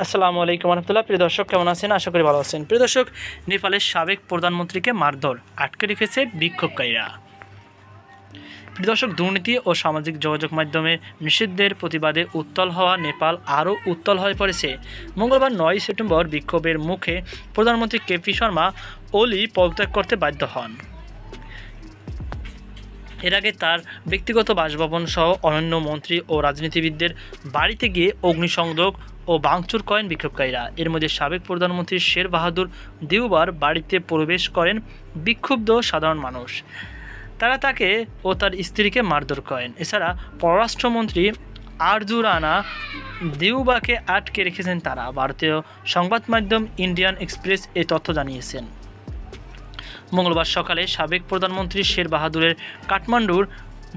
আসসালামু আলাইকুম রহমতুল্লাহ। প্রিয় দর্শক, কেমন আছেন? আশা করি ভালো আছেন। প্রিয় দর্শক, নেপালের সাবেক প্রধানমন্ত্রীকে মারধর, আটকে রেখেছে বিক্ষোভকারীরা। প্রিয় দর্শক, দুর্নীতি ও সামাজিক যোগাযোগ মাধ্যমে নিষিদ্ধের প্রতিবাদে উত্তাল হওয়া নেপাল আরও উত্তাল হয়ে পড়েছে। মঙ্গলবার 9 সেপ্টেম্বর বিক্ষোভের মুখে প্রধানমন্ত্রী কেপি শর্মা ওলি পদত্যাগ করতে বাধ্য হন। এর আগে তার ব্যক্তিগত বাসভবন সহ অন্যান্য মন্ত্রী ও রাজনীতিবিদদের বাড়িতে গিয়ে অগ্নিসংযোগ ও ভাঙচুর করেন বিক্ষোভকারীরা। এর মধ্যে সাবেক প্রধানমন্ত্রী শের বাহাদুর দেউবার বাড়িতে প্রবেশ করেন বিক্ষুব্ধ সাধারণ মানুষ। তারা তাকে ও তার স্ত্রীকে মারধর করেন। এছাড়া পররাষ্ট্রমন্ত্রী আরজু রানা দেউবাকে আটকে রেখেছেন তারা। ভারতীয় সংবাদ মাধ্যম ইন্ডিয়ান এক্সপ্রেস এই তথ্য জানিয়েছেন। মঙ্গলবার সকালে সাবেক প্রধানমন্ত্রী শের বাহাদুরের কাঠমান্ডুর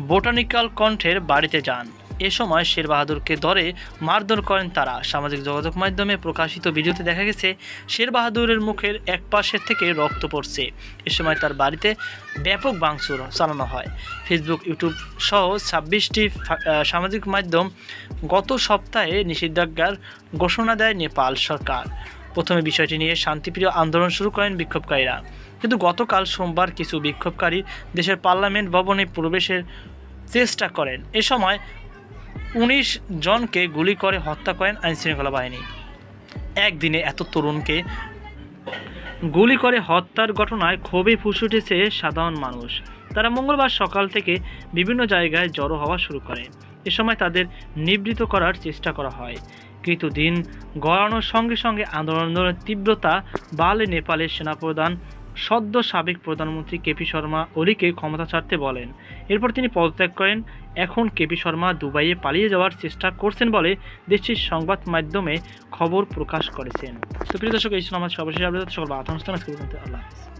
বোটানিক্যাল কণ্ঠের বাড়িতে যান। এ সময় শের বাহাদুরকে ধরে মারধর করেন তারা। সামাজিক যোগাযোগ মাধ্যমে প্রকাশিত ভিডিওতে দেখা গেছে শের বাহাদুরের মুখের এক পাশের থেকে রক্ত পড়ছে। এ সময় তার বাড়িতে ব্যাপক ভাঙচুর চালানো হয়। ফেসবুক, ইউটিউব সহ 26টি সামাজিক মাধ্যম গত সপ্তাহে নিষেধাজ্ঞার ঘোষণা দেয় নেপাল সরকার। প্রথমে বিষয়টি নিয়ে শান্তিপ্রিয় আন্দোলন শুরু করেন বিক্ষোভকারীরা, কিন্তু গতকাল সোমবার কিছু বিক্ষোভকারী দেশের পার্লামেন্ট ভবনে প্রবেশের চেষ্টা করেন। এ সময় 19 জনকে গুলি করে হত্যা করেন আইনশৃঙ্খলা বাহিনী। একদিনে এত তরুণকে গুলি করে হত্যার ঘটনায় ক্ষোভে ফুঁসে উঠেছে সাধারণ মানুষ। তারা মঙ্গলবার সকাল থেকে বিভিন্ন জায়গায় জড়ো হওয়া শুরু করে। এ সময় তাদের নিবৃত করার চেষ্টা করা হয়, কিন্তু দিন গড়ানোর সঙ্গে সঙ্গে আন্দোলনের তীব্রতা বাড়লে নেপালের সেনাপ্রধান সদ্য সাবেক প্রধানমন্ত্রী কেপি শর্মা ওলিকে ক্ষমতা ছাড়তে বলেন। এরপর তিনি পদত্যাগ করেন। এখন কেপি শর্মা দুবাইয়ে পালিয়ে যাওয়ার চেষ্টা করছেন বলে দেশটির সংবাদ মাধ্যমে খবর প্রকাশ করেছেন। তো প্রিয় দর্শক, এই ছিল আমার সর্বশেষ আপডেট। সকল আল্লাহ হাফেজ।